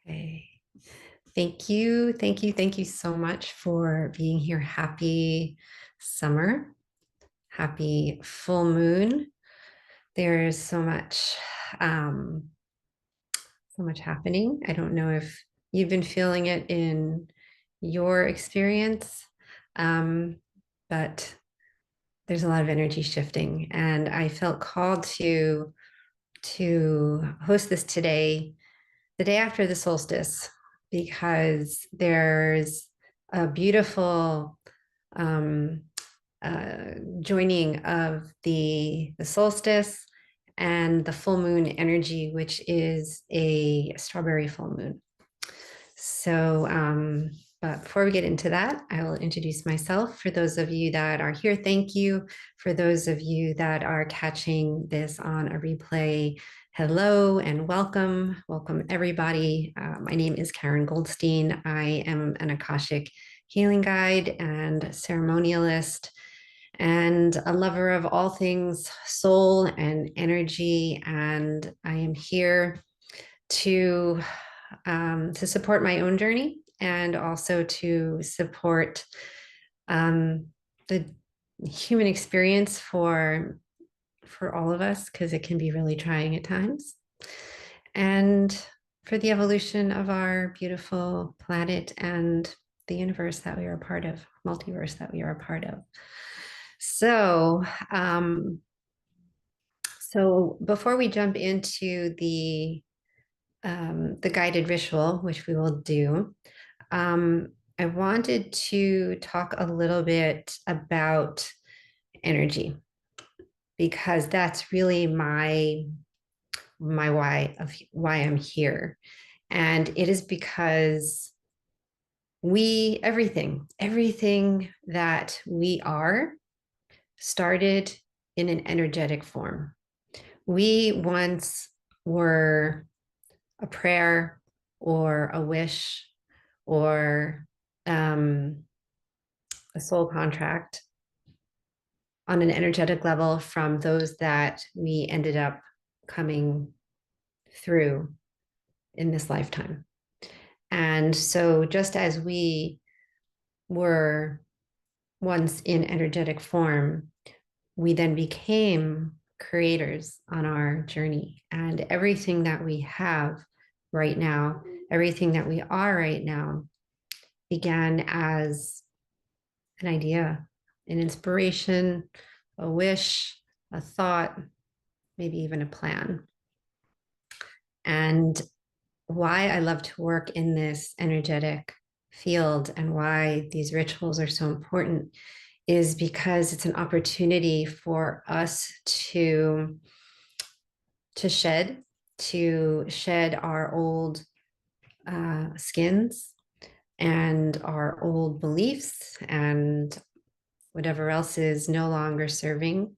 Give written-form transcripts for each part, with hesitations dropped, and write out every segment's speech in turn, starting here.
Okay. Thank you. Thank you. Thank you so much for being here. Happy summer. Happy full moon. There's um, so much happening. I don't know if you've been feeling it in your experience, um, but there's a lot of energy shifting, and I felt called to host this today, the day after the solstice, because there's a beautiful um, joining of the solstice and the full moon energy, which is a strawberry full moon. So, but before we get into that, I will introduce myself. For those of you that are here, thank you. For those of you that are catching this on a replay, hello and welcome. Welcome, everybody. My name is Karen Goldstein. I am an akashic healing guide and ceremonialist and a lover of all things soul and energy. And I am here to support my own journey and also to support the human experience for all of us, because it can be really trying at times, and for the evolution of our beautiful planet and the universe that we are a part of, multiverse that we are a part of. So, so before we jump into the guided ritual, which we will do, I wanted to talk a little bit about energy, because that's really my why I'm here. And it is because everything that we are started in an energetic form. We once were a prayer or a wish or a soul contract on an energetic level from those that we ended up coming through in this lifetime. And so, just as we were once in energetic form, we then became creators on our journey. And everything that we have right now, everything that we are right now, began as an idea, an inspiration, a wish, a thought, maybe even a plan. And why I love to work in this energetic field and why these rituals are so important is because it's an opportunity for us to shed to shed our old skins and our old beliefs and whatever else is no longer serving.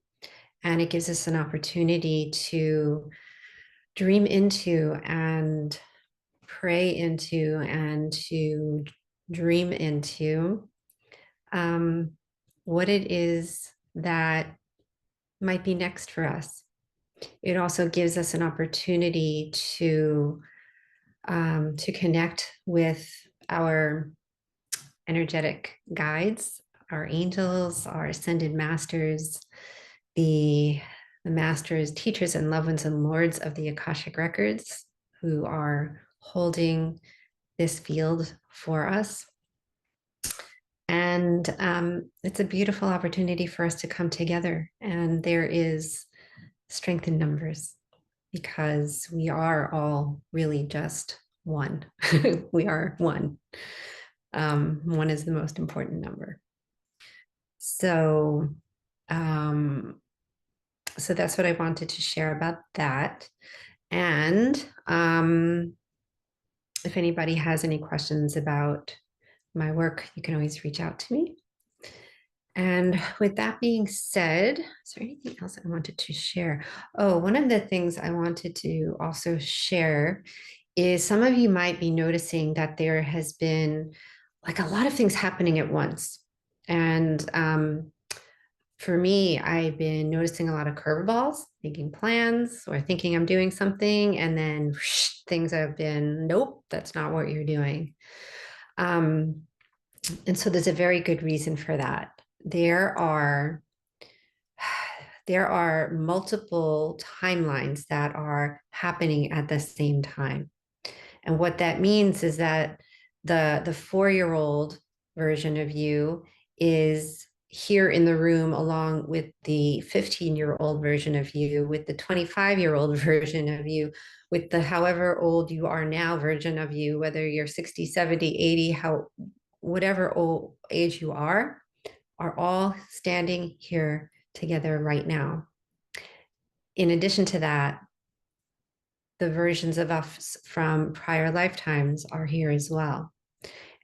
And it gives us an opportunity to dream into and pray into and to dream into what it is that might be next for us. It also gives us an opportunity to connect with our energetic guides, our angels, our ascended masters, the masters, teachers, and loved ones and lords of the akashic records, who are holding this field for us. And it's a beautiful opportunity for us to come together. And there is strength in numbers, because we are all really just one. We are one. One is the most important number. So, so that's what I wanted to share about that. And if anybody has any questions about my work, you can always reach out to me. And with that being said, is there anything else I wanted to share? Oh, one of the things I wanted to also share is some of you might be noticing that there has been like a lot of things happening at once. And For me, I've been noticing a lot of curveballs, making plans or thinking I'm doing something, and then whoosh, things have been, nope, that's not what you're doing. Um, and so there's a very good reason for that. There are there are multiple timelines that are happening at the same time. And what that means is that the 4-year-old version of you is here in the room along with the 15-year-old version of you, with the 25-year-old version of you, with the however old you are now version of you, whether you're 60, 70, 80, how whatever old age you are all standing here together right now. In addition to that, the versions of us from prior lifetimes are here as well.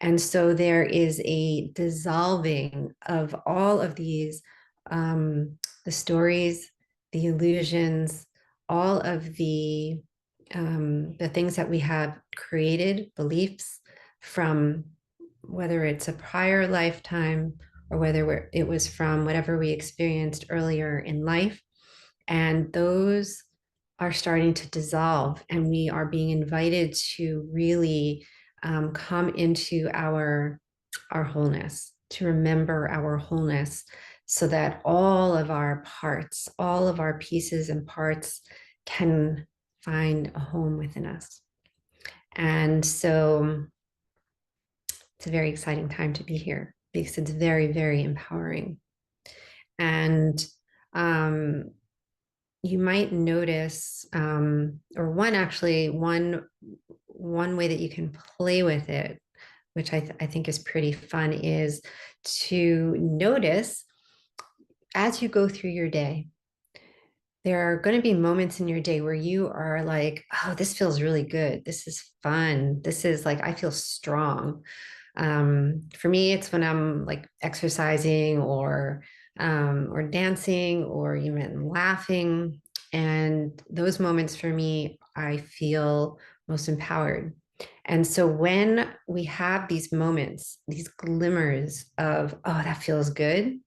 And so there is a dissolving of all of these, the stories, the illusions, all of the things that we have created, beliefs from whether it's a prior lifetime or whether it was from whatever we experienced earlier in life. And those are starting to dissolve, and we are being invited to really come into our wholeness, to remember our wholeness, so that all of our parts, all of our pieces and parts can find a home within us. And so it's a very exciting time to be here because it's very, very empowering. And you might notice, or one way that you can play with it, which I think is pretty fun, is to notice as you go through your day. There are going to be moments in your day where you are like, oh, this feels really good. This is fun. This is like, I feel strong. For me, it's when I'm like exercising or dancing or even laughing. And those moments for me, I feel most empowered. And so when we have these moments, these glimmers of, oh, that feels good,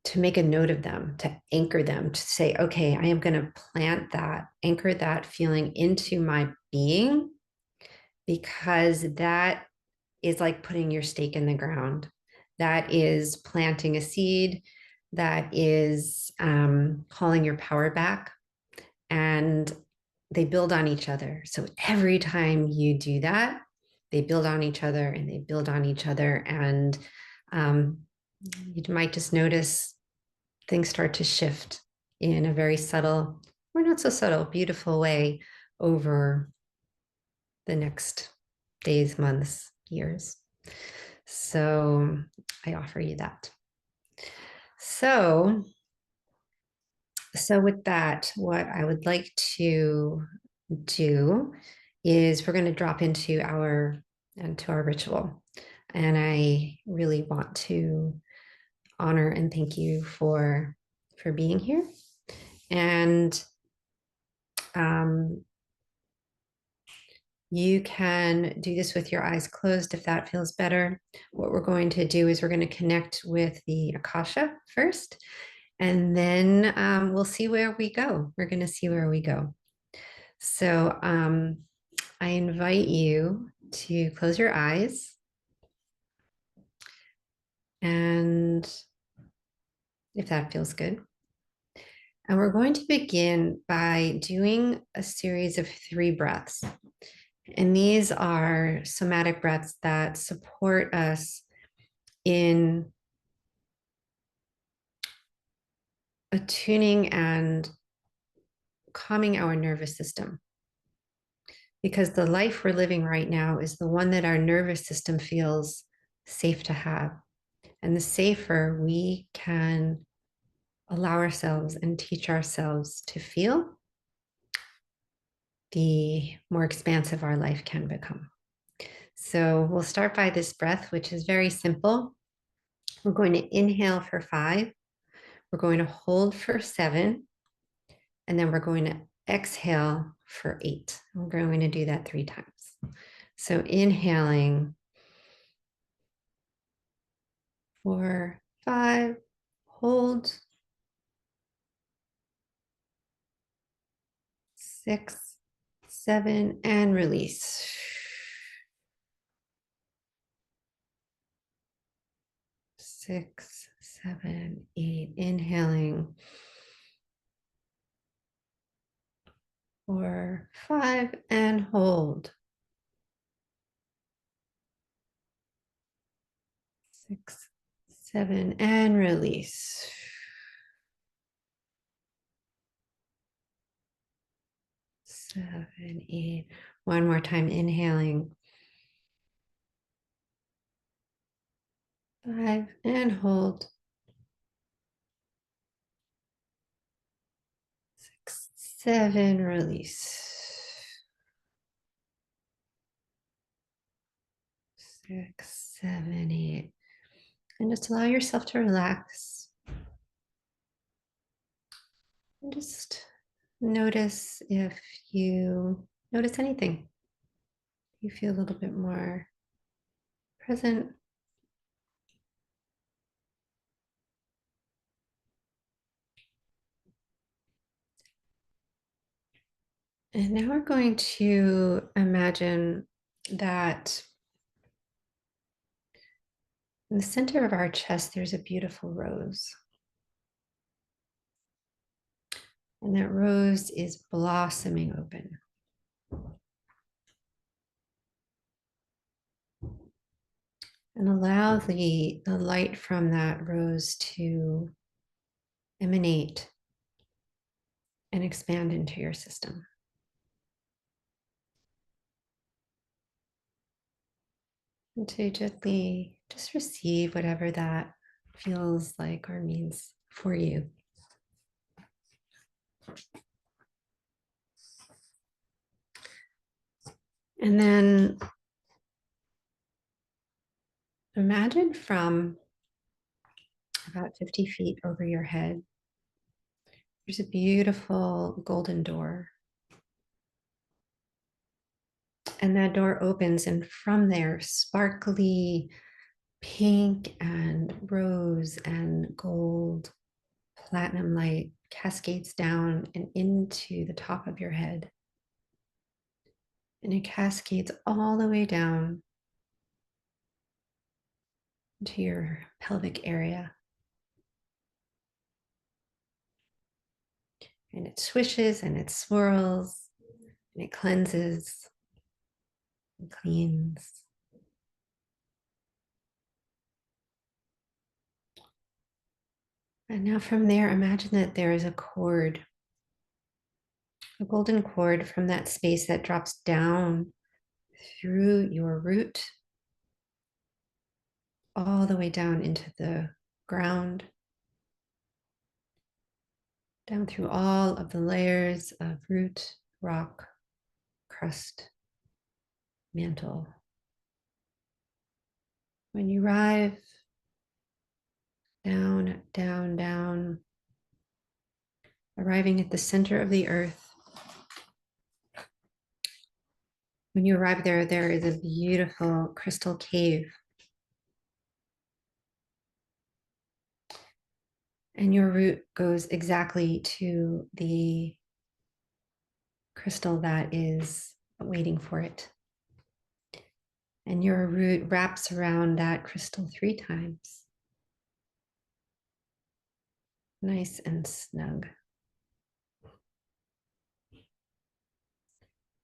to make a note of them, to anchor them, to say, okay, I am going to plant that, anchor that feeling into my being, because that is like putting your stake in the ground. That is planting a seed. That is calling your power back. And they build on each other. So every time you do that, they build on each other and they build on each other. And you might just notice things start to shift in a very subtle, or not so subtle, beautiful way over the next days, months, years. So I offer you that. So with that, what I would like to do is we're going to drop into our ritual. And I really want to honor and thank you for being here. And you can do this with your eyes closed if that feels better. What we're going to do is we're going to connect with the Akasha first, and then we'll see where we go. We're going to see where we go. So I invite you to close your eyes, and if that feels good. And we're going to begin by doing a series of 3 breaths. And these are somatic breaths that support us in attuning and calming our nervous system. Because the life we're living right now is the one that our nervous system feels safe to have. And the safer we can allow ourselves and teach ourselves to feel, the more expansive our life can become. So we'll start by this breath, which is very simple. We're going to inhale for 5. We're going to hold for 7. And then we're going to exhale for 8. We're going to do that 3 times. So inhaling for 5, hold. 6, 7, and release. 6, 7, 8. Inhaling. 4, 5, and hold. 6, 7, and release. 7, 8. One more time, inhaling. 5, and hold. 6, 7, release. 6, 7, 8. And just allow yourself to relax. And just notice if you notice anything. You feel a little bit more present. And now we're going to imagine that in the center of our chest, there's a beautiful rose. And that rose is blossoming open. And allow the light from that rose to emanate and expand into your system. And to gently just receive whatever that feels like or means for you. And then imagine from about 50 feet over your head, there's a beautiful golden door. And that door opens, and from there, sparkly pink and rose and gold platinum light cascades down and into the top of your head. And it cascades all the way down to your pelvic area. And it swishes and it swirls and it cleanses and cleans. And now from there, imagine that there is a cord, a golden cord from that space that drops down through your root all the way down into the ground, down through all of the layers of root, rock, crust, mantle. When you arrive down, down, down, arriving at the center of the earth, when you arrive there, there is a beautiful crystal cave. And your root goes exactly to the crystal that is waiting for it. And your root wraps around that crystal 3 times. Nice and snug.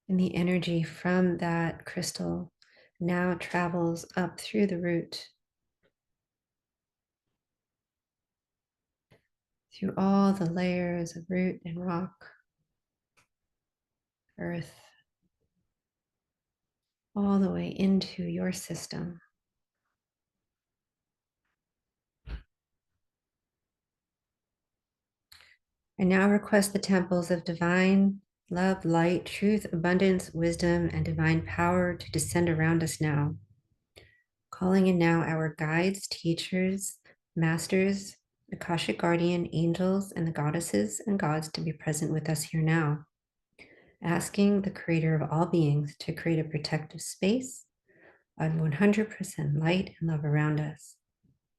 And the energy from that crystal now travels up through the root, through all the layers of root and rock, earth, all the way into your system. I now request the temples of divine love, light, truth, abundance, wisdom, and divine power to descend around us now. Calling in now our guides, teachers, masters, akashic guardian, angels, and the goddesses and gods to be present with us here now. Asking the creator of all beings to create a protective space of 100% light and love around us,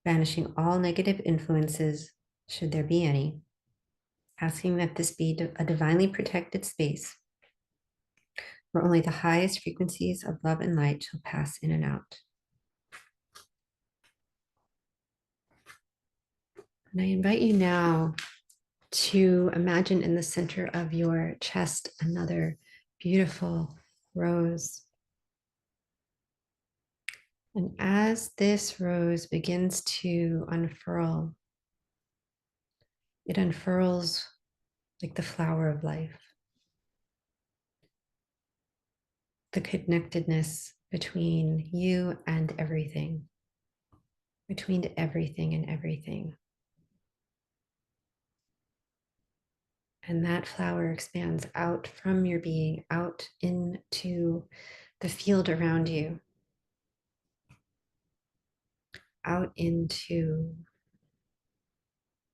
banishing all negative influences, should there be any, asking that this be a divinely protected space where only the highest frequencies of love and light shall pass in and out. And I invite you now to imagine in the center of your chest another beautiful rose. And as this rose begins to unfurl, it unfurls like the flower of life, the connectedness between you and everything, between everything and everything. And that flower expands out from your being, out into the field around you, out into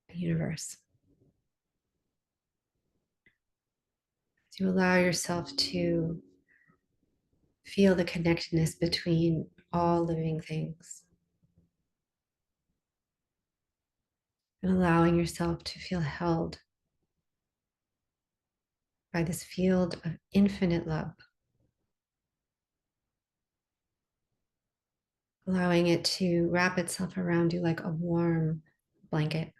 the universe. As you allow yourself to feel the connectedness between all living things, and allowing yourself to feel held by this field of infinite love, allowing it to wrap itself around you like a warm blanket.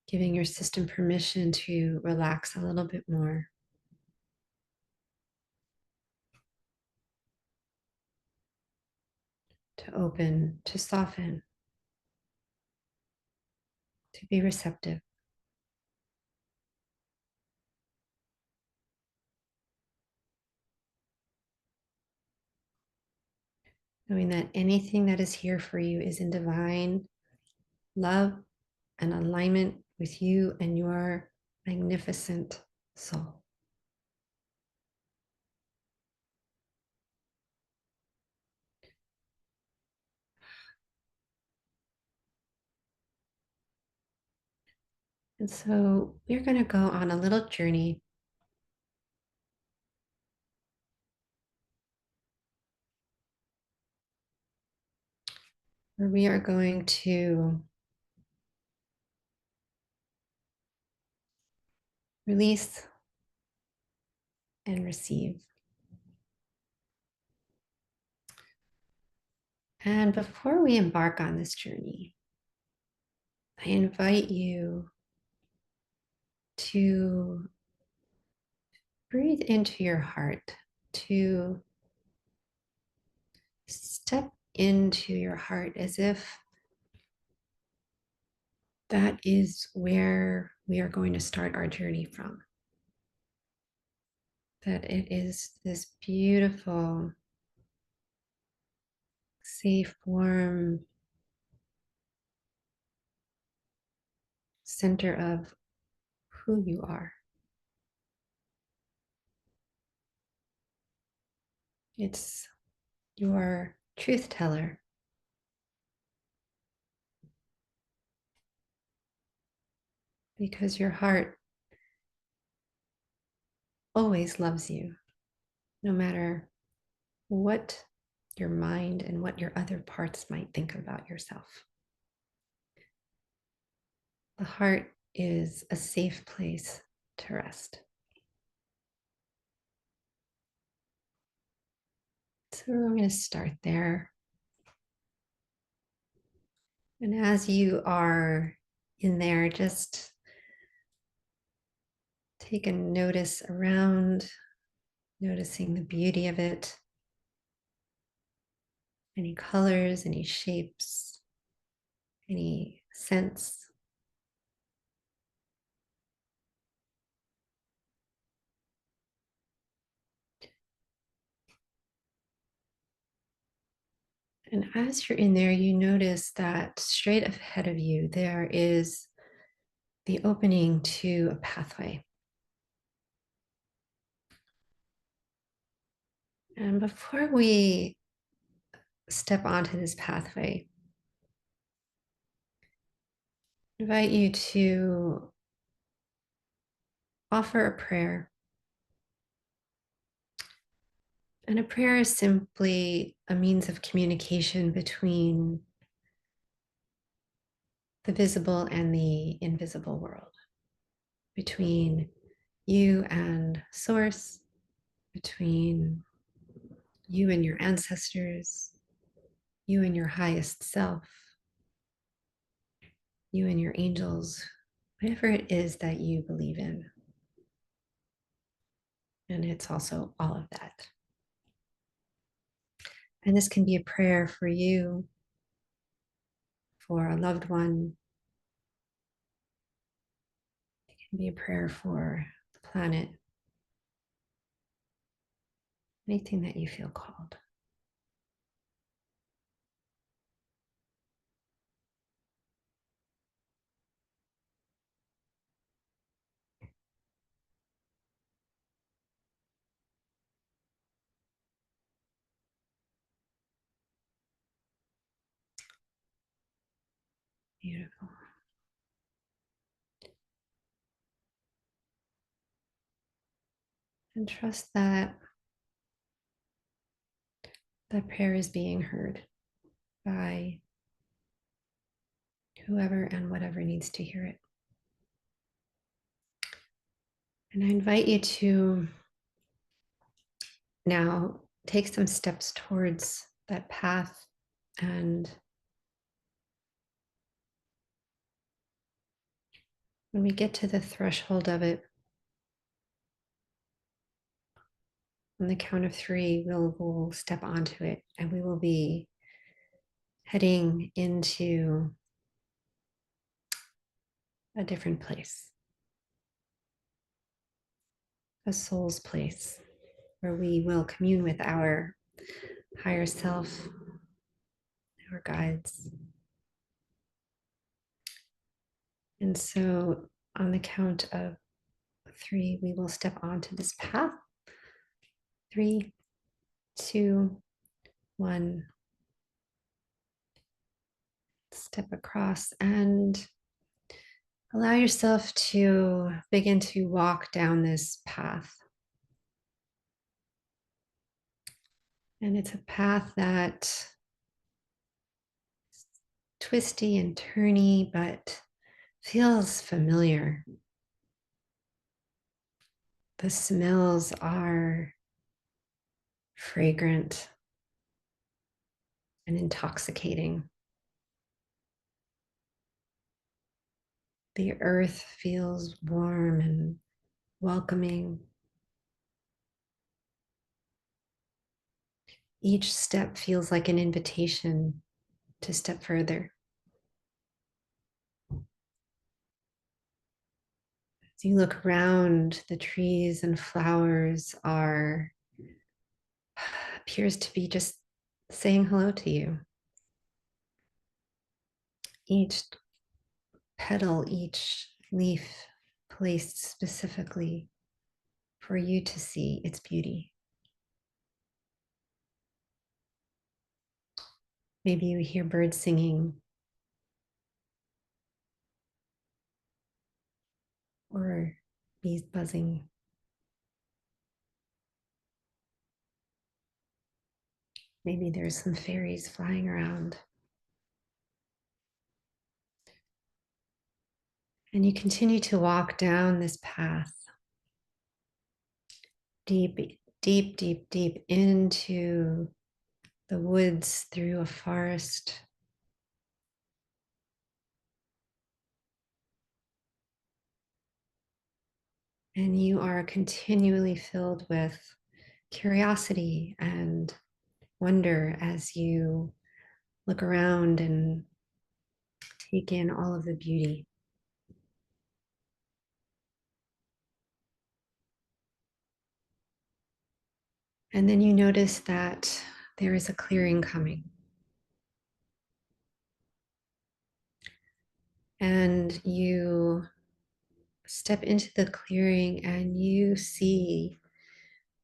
Giving your system permission to relax a little bit more. To open, to soften, to be receptive. Knowing that anything that is here for you is in divine love and alignment with you and your magnificent soul. And so we're going to go on a little journey where we are going to release and receive. And before we embark on this journey, I invite you to breathe into your heart, to step into your heart as if that is where we are going to start our journey from. That it is this beautiful, safe, warm center of who you are. It's your truth teller. Because your heart always loves you, no matter what your mind and what your other parts might think about yourself. The heart is a safe place to rest. So we're going to start there. And as you are in there, just take a notice around, noticing the beauty of it. Any colors, any shapes, any scents. And as you're in there, you notice that straight ahead of you, there is the opening to a pathway. And before we step onto this pathway, I invite you to offer a prayer. And a prayer is simply a means of communication between the visible and the invisible world, between you and Source, between you and your ancestors, you and your highest self, you and your angels, whatever it is that you believe in. And it's also all of that. And this can be a prayer for you, for a loved one. It can be a prayer for the planet, anything that you feel called. Beautiful. And trust that that prayer is being heard by whoever and whatever needs to hear it. And I invite you to now take some steps towards that path. And when we get to the threshold of it, on the count of three, we'll step onto it and we will be heading into a different place, a soul's place, where we will commune with our higher self, our guides. And so, on the count of three, we will step onto this path. 3, 2, 1. Step across and allow yourself to begin to walk down this path. And it's a path that is twisty and turny, but feels familiar. The smells are fragrant and intoxicating. The earth feels warm and welcoming. Each step feels like an invitation to step further. As you look around, the trees and flowers are appears to be just saying hello to you. Each petal, each leaf placed specifically for you to see its beauty. Maybe you hear birds singing or bees buzzing. Maybe there's some fairies flying around. And you continue to walk down this path deep, deep, deep, deep into the woods, through a forest. And you are continually filled with curiosity and wonder as you look around and take in all of the beauty. And then you notice that there is a clearing coming. And you step into the clearing and you see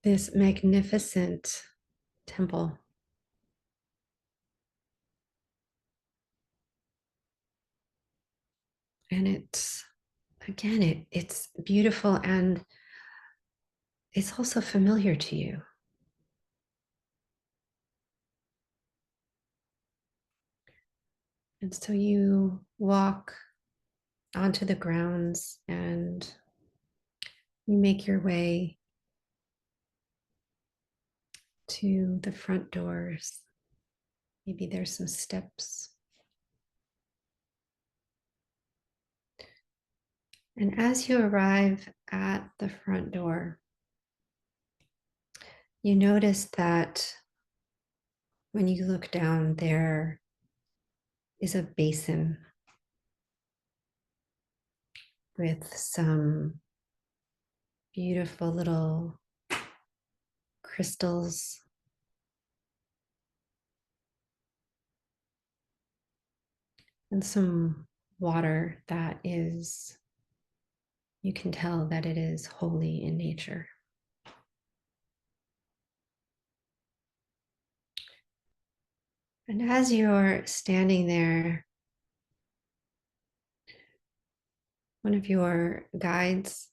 this magnificent temple. And it's beautiful and it's also familiar to you. And so you walk onto the grounds and you make your way to the front doors. Maybe there's some steps. And as you arrive at the front door, you notice that when you look down, there is a basin with some beautiful little crystals and some water that is, you can tell that it is holy in nature. And as you're standing there, one of your guides,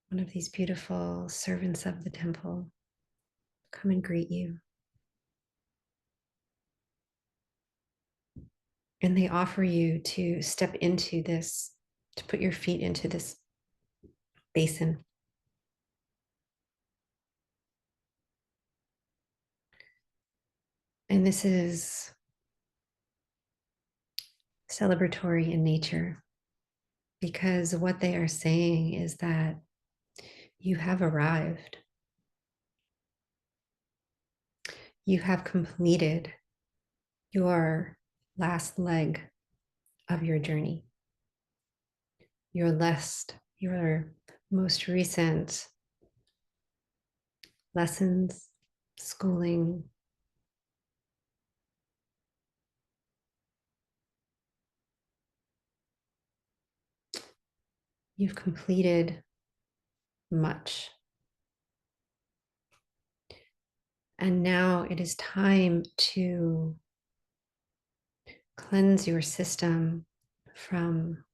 one of these beautiful servants of the temple, come and greet you. And they offer you to step into this, to put your feet into this basin. And this is celebratory in nature because what they are saying is that you have arrived. You have completed your last leg of your journey, your most recent lessons, schooling. You've completed much. And now it is time to cleanse your system from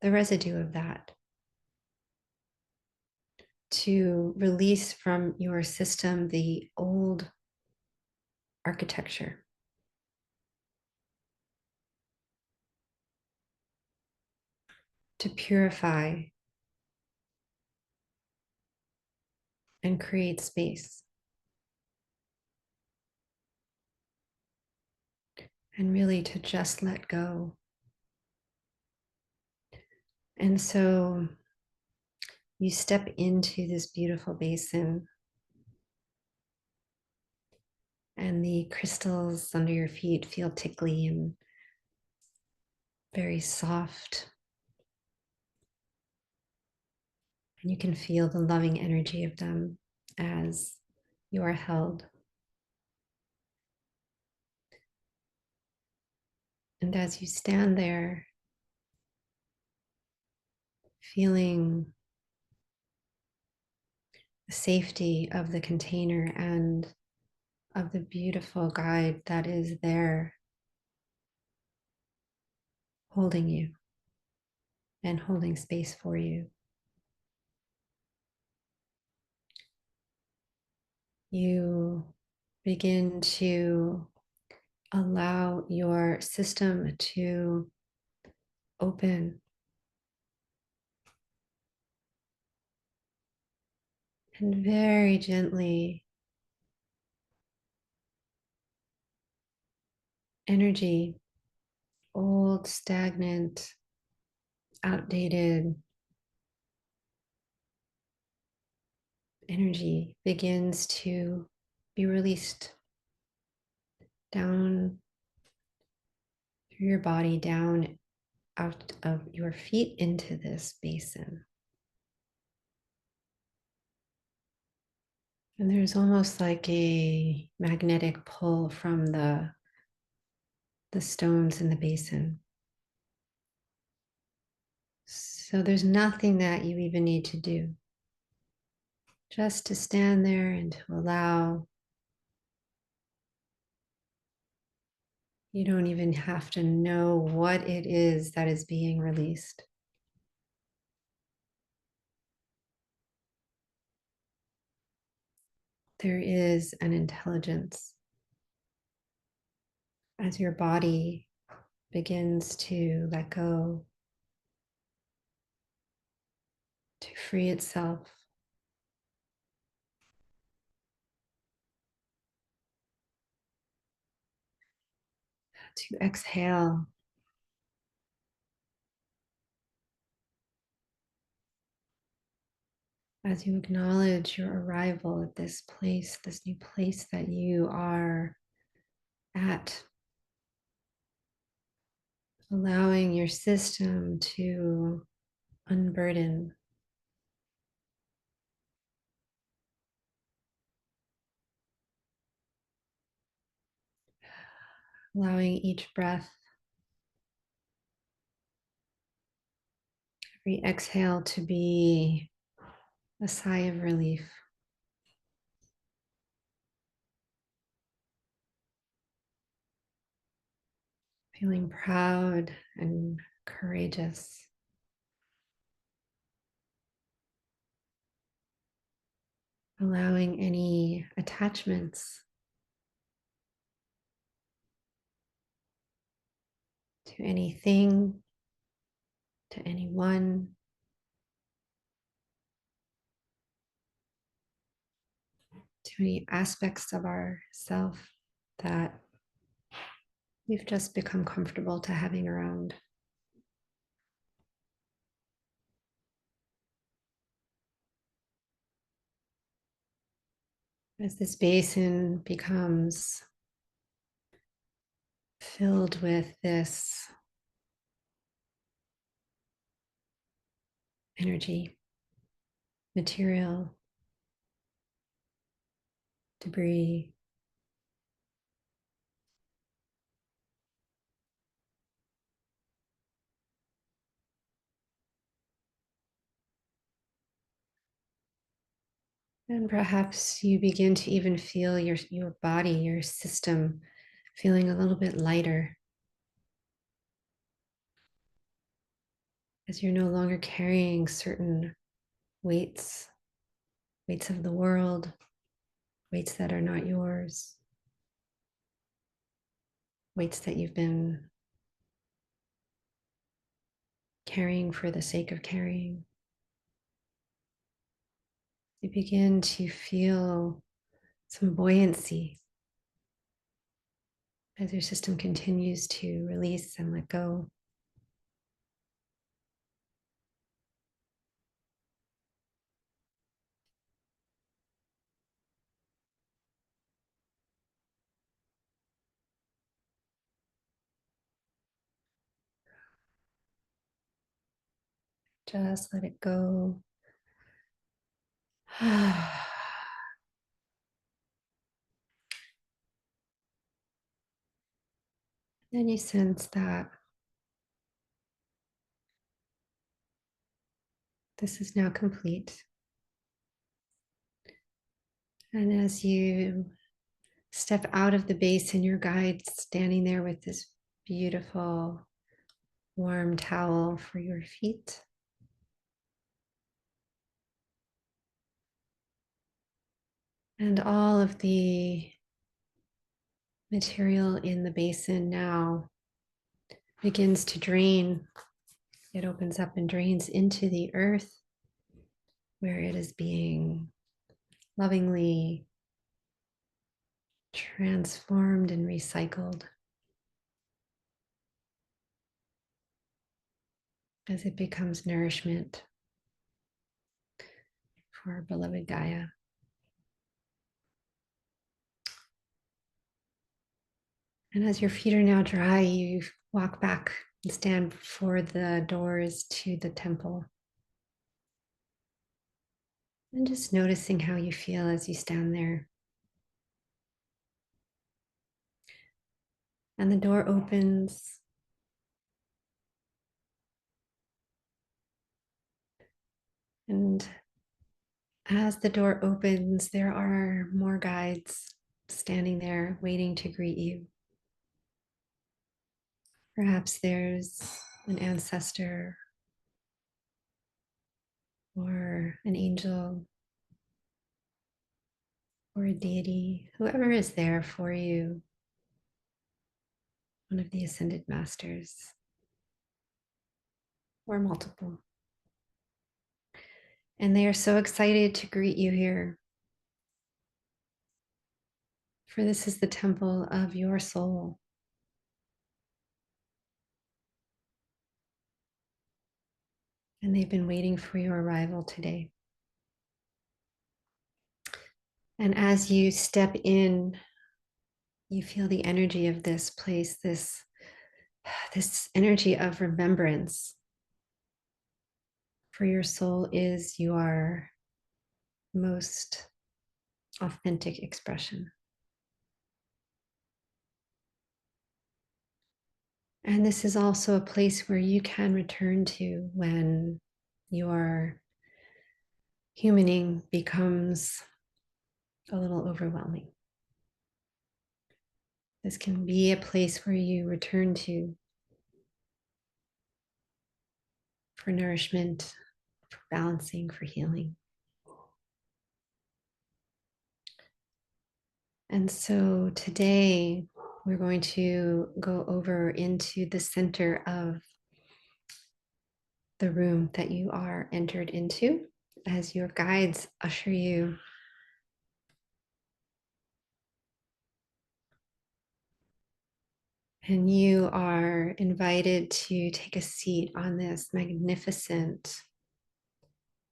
the residue of that, to release from your system the old architecture, to purify and create space, and really to just let go. And so you step into this beautiful basin, and the crystals under your feet feel tickly and very soft. And you can feel the loving energy of them as you are held. And as you stand there, feeling the safety of the container and of the beautiful guide that is there holding you and holding space for you, you begin to allow your system to open and very gently energy, old, stagnant, outdated energy begins to be released down through your body, down out of your feet into this basin. And there's almost like a magnetic pull from the stones in the basin. So there's nothing that you even need to do. Just to stand there and to allow. You don't even have to know what it is that is being released. There is an intelligence as your body begins to let go, to free itself, to exhale as you acknowledge your arrival at this place, this new place that you are at, allowing your system to unburden, allowing each breath, every exhale to be a sigh of relief, feeling proud and courageous, allowing any attachments to anything, to anyone, to any aspects of ourself that we've just become comfortable to having around. As this basin becomes filled with this energy, material, debris, and perhaps you begin to even feel your body, your system feeling a little bit lighter as you're no longer carrying certain weights, weights of the world, weights that are not yours, weights that you've been carrying for the sake of carrying. You begin to feel some buoyancy as your system continues to release and let go. Just let it go. Then you sense that this is now complete. And as you step out of the basin, your guide standing there with this beautiful warm towel for your feet. And all of the material in the basin now begins to drain. It opens up and drains into the earth where it is being lovingly transformed and recycled as it becomes nourishment for our beloved Gaia. And as your feet are now dry, you walk back and stand before the doors to the temple. And just noticing how you feel as you stand there. And the door opens. And as the door opens, there are more guides standing there waiting to greet you. Perhaps there's an ancestor or an angel or a deity, whoever is there for you, one of the ascended masters, or multiple. And they are so excited to greet you here. For this is the temple of your soul. And they've been waiting for your arrival today. And as you step in, you feel the energy of this place, this energy of remembrance. For your soul is your most authentic expression. And this is also a place where you can return to when your humaning becomes a little overwhelming. This can be a place where you return to for nourishment, for balancing, for healing. And so today we're going to go over into the center of the room that you are entered into as your guides usher you and you are invited to take a seat on this magnificent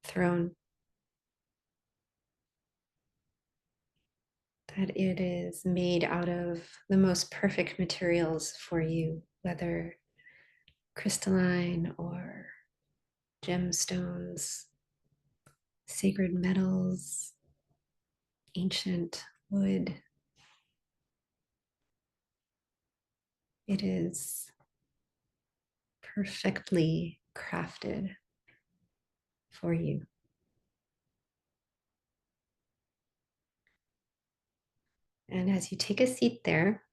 throne. That it is made out of the most perfect materials for you, whether crystalline or gemstones, sacred metals, ancient wood. It is perfectly crafted for you. And as you take a seat there,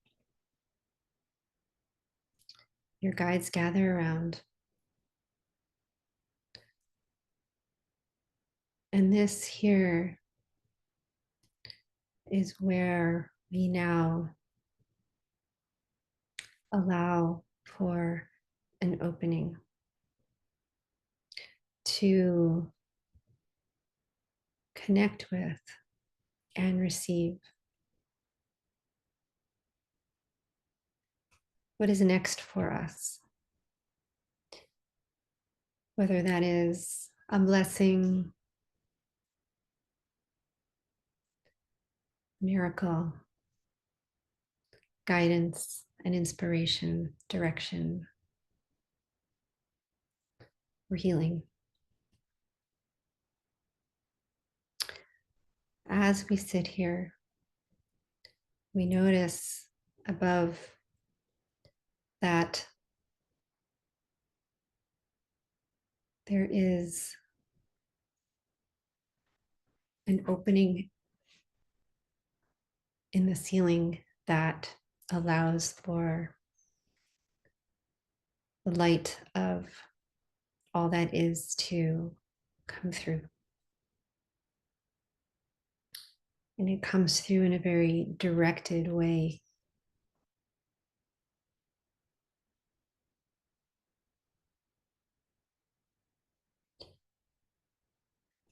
your guides gather around. And this here is where we now allow for an opening to connect with and receive what is next for us, whether that is a blessing, miracle, guidance, and inspiration, direction, or healing. As we sit here, we notice above that there is an opening in the ceiling that allows for the light of all that is to come through. And it comes through in a very directed way.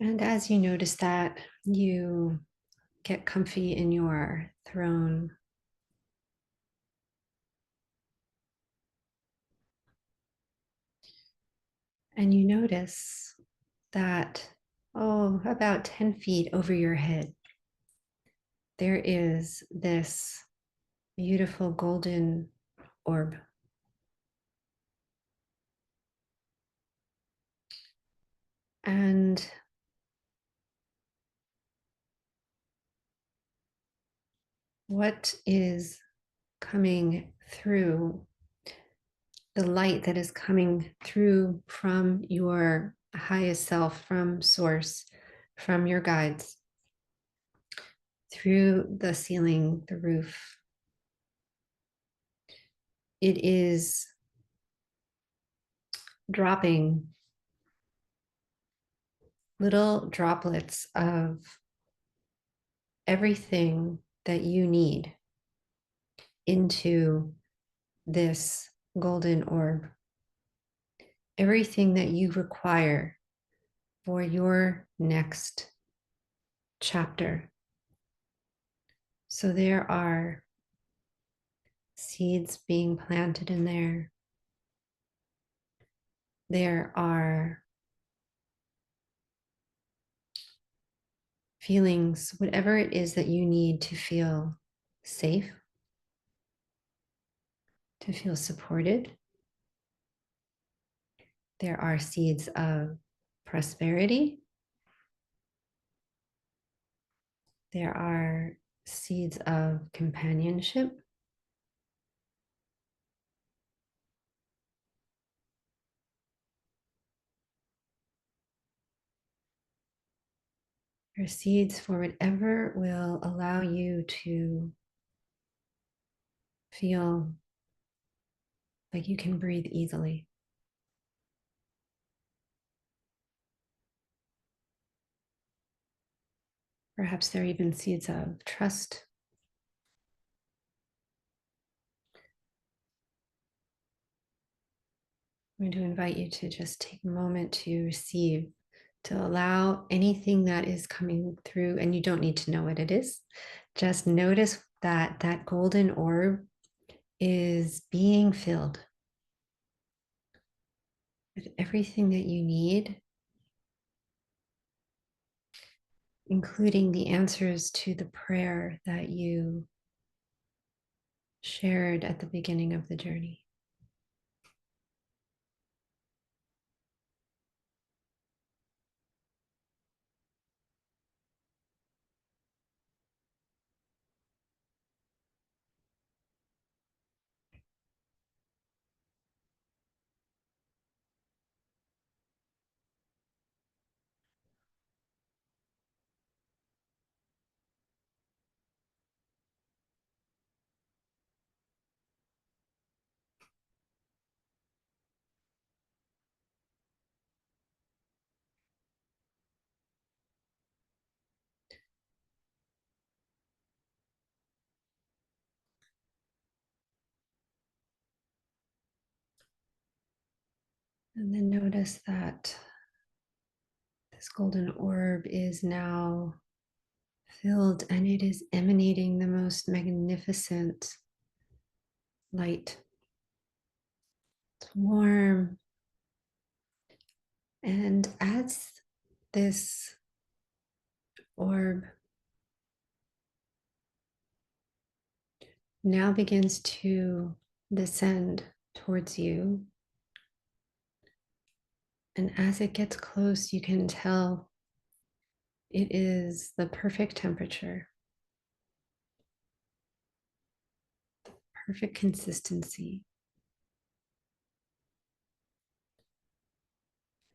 And as you notice that, you get comfy in your throne. And you notice that, about 10 feet over your head, there is this beautiful golden orb. And what is coming through, the light that is coming through from your highest self, from source, from your guides, through the ceiling, the roof. It is dropping little droplets of everything that you need into this golden orb everything that you require for your next chapter. So there are seeds being planted in there. There are feelings, whatever it is that you need to feel safe, to feel supported. There are seeds of prosperity. There are seeds of companionship. There are seeds for whatever will allow you to feel like you can breathe easily. Perhaps there are even seeds of trust. I'm going to invite you to just take a moment to receive, to allow anything that is coming through, and you don't need to know what it is. Just notice that that golden orb is being filled with everything that you need, including the answers to the prayer that you shared at the beginning of the journey. And then notice that this golden orb is now filled and it is emanating the most magnificent light. It's warm. And as this orb now begins to descend towards you, and as it gets close, you can tell it is the perfect temperature, perfect consistency.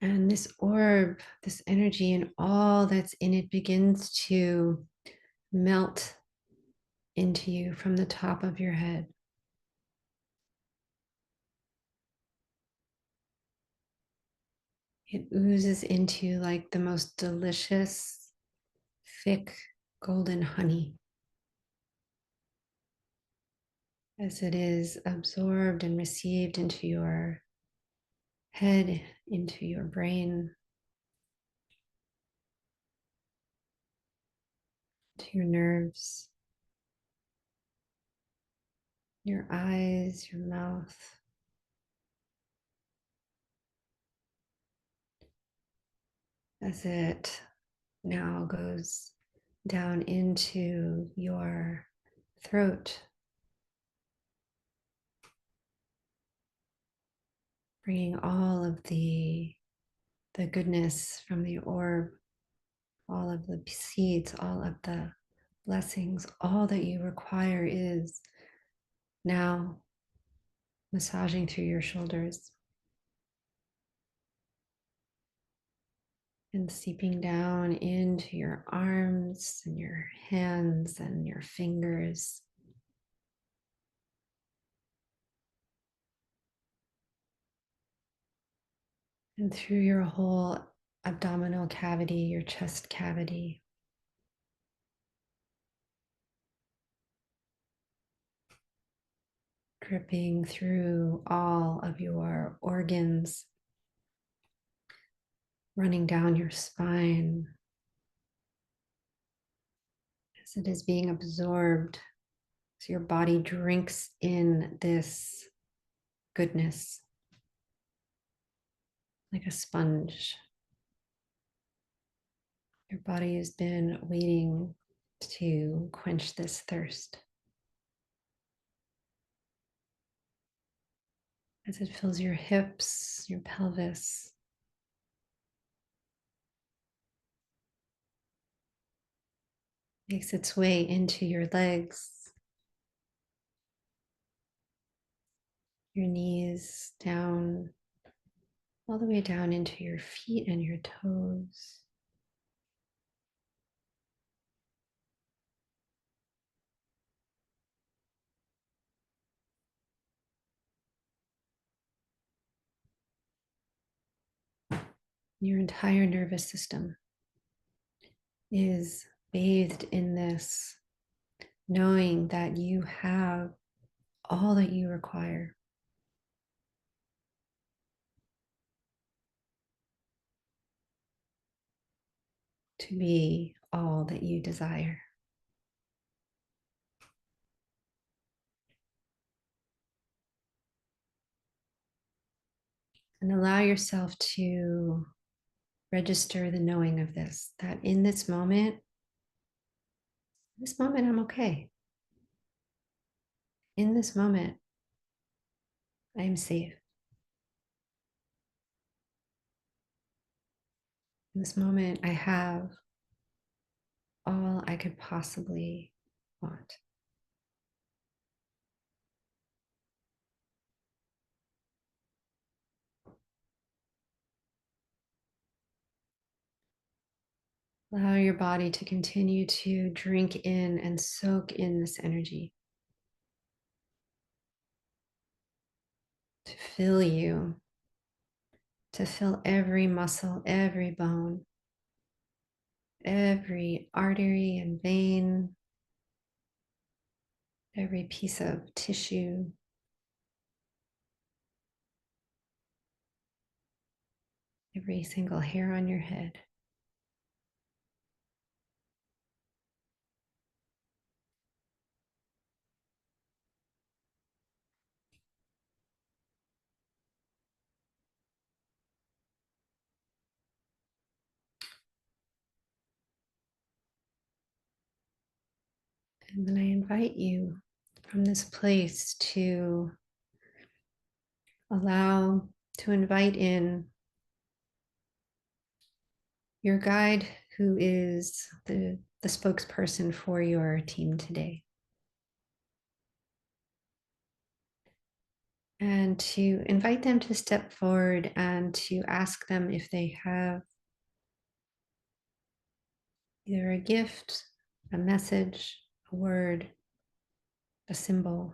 And this orb, this energy, and all that's in it begins to melt into you from the top of your head. It oozes into like the most delicious, thick, golden honey as it is absorbed and received into your head, into your brain, to your nerves, your eyes, your mouth. As it now goes down into your throat, bringing all of the goodness from the orb, all of the seeds, all of the blessings. All that you require is now massaging through your shoulders and seeping down into your arms and your hands and your fingers. And through your whole abdominal cavity, your chest cavity. dripping through all of your organs, running down your spine as it is being absorbed. So your body drinks in this goodness like a sponge. Your body has been waiting to quench this thirst. As it fills your hips, your pelvis, makes its way into your legs, your knees, down, all the way down into your feet and your toes. Your entire nervous system is bathed in this, knowing that you have all that you require to be all that you desire. And allow yourself to register the knowing of this, that in this moment, I'm okay. In this moment, I am safe. In this moment, I have all I could possibly want. Allow your body to continue to drink in and soak in this energy, to fill you, to fill every muscle, every bone, every artery and vein, every piece of tissue, every single hair on your head. And then I invite you from this place to invite in your guide, who is the spokesperson for your team today. And to invite them to step forward and to ask them if they have either a gift, a message, a word, a symbol,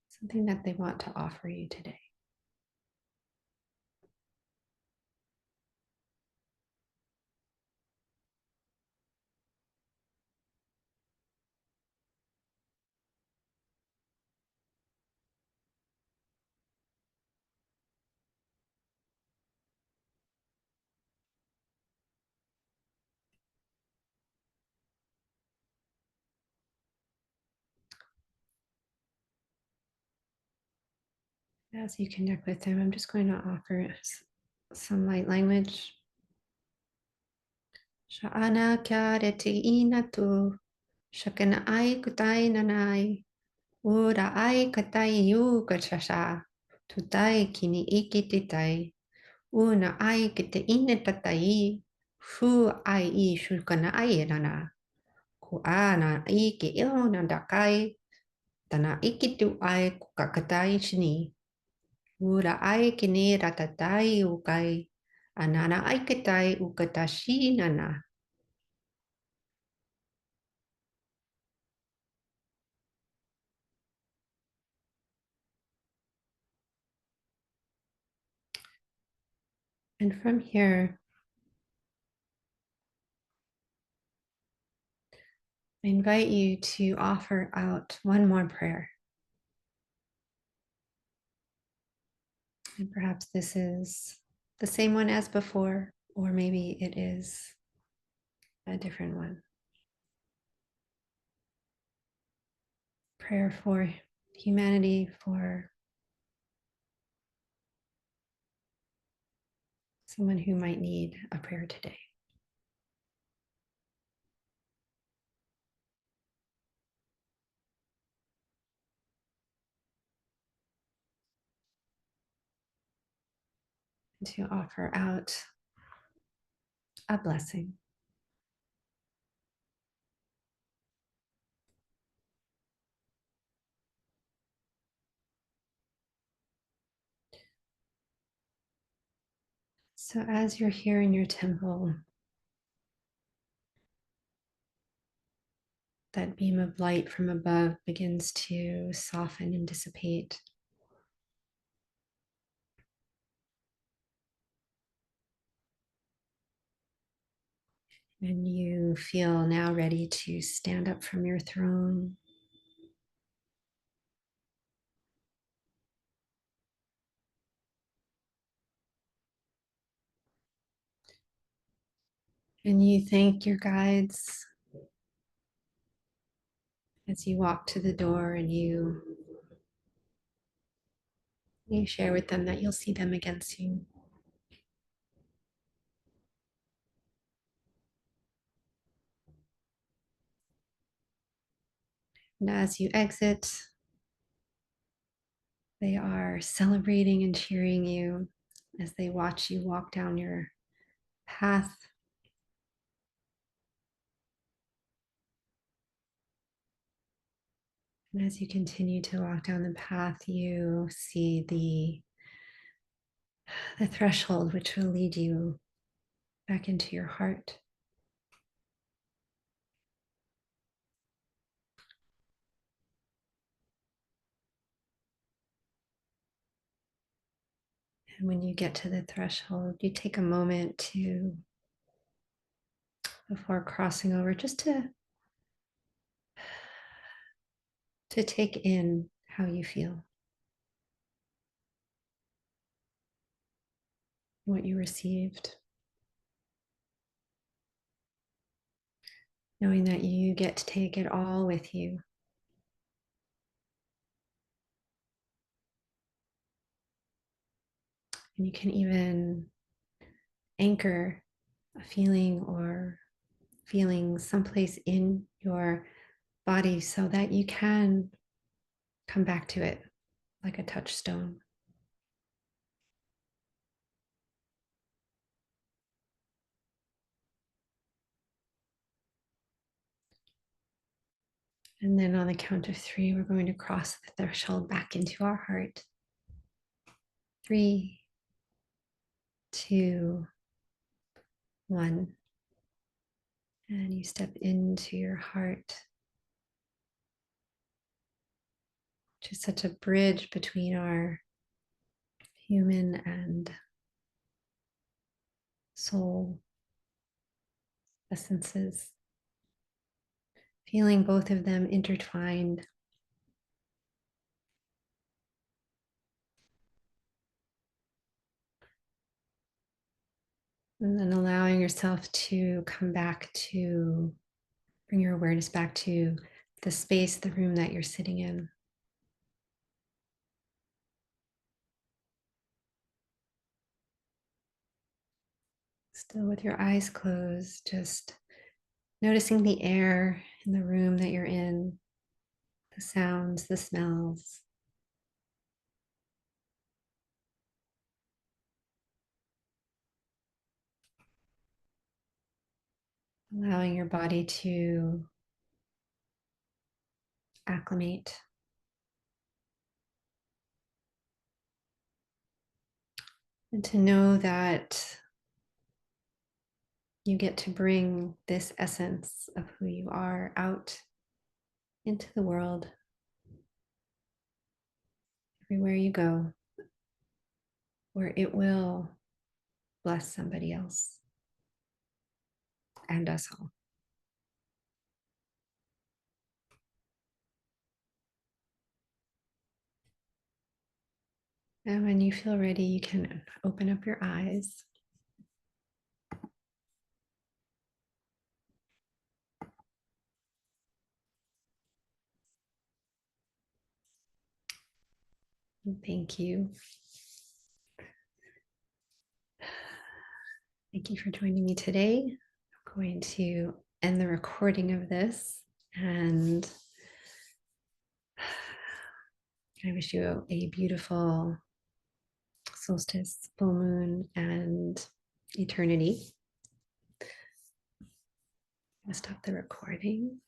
something that they want to offer you today. As you connect with them, I'm just going to offer some light language. Sha'ana kya reti inatu, shakana ai kutai nanai, ura ai katai yu kachasha, tutai kini ikititai, una ai kite inetatai, fu ai I shulkana ai nana, ku ana I ke ilona dakai, tana ikitu ai kukakatai shini. Ura ai kini ratatai ukai. Anana ai ketai ukatashi nana. And from here, I invite you to offer out one more prayer. And perhaps this is the same one as before, or maybe it is a different one. Prayer for humanity, for someone who might need a prayer today. And to offer out a blessing. So as you're here in your temple, that beam of light from above begins to soften and dissipate. And you feel now ready to stand up from your throne. And you thank your guides as you walk to the door, and you share with them that you'll see them again soon. And as you exit, they are celebrating and cheering you as they watch you walk down your path. And as you continue to walk down the path, you see the threshold which will lead you back into your heart. And when you get to the threshold, you take a moment to, before crossing over, just to take in how you feel, what you received, knowing that you get to take it all with you. And you can even anchor a feeling or feelings someplace in your body so that you can come back to it like a touchstone. And then on the count of three, we're going to cross the threshold back into our heart. 3, 2, 1. And you step into your heart, which is such a bridge between our human and soul essences. Feeling both of them intertwined. And then allowing yourself to come back to, bring your awareness back to the space, the room that you're sitting in. Still with your eyes closed, just noticing the air in the room that you're in, the sounds, the smells. Allowing your body to acclimate. And to know that you get to bring this essence of who you are out into the world, everywhere you go, where it will bless somebody else and us all. And when you feel ready, you can open up your eyes. Thank you. Thank you for joining me today. I'm going to end the recording of this, and I wish you a beautiful solstice, full moon, and eternity. I'm going to stop the recording.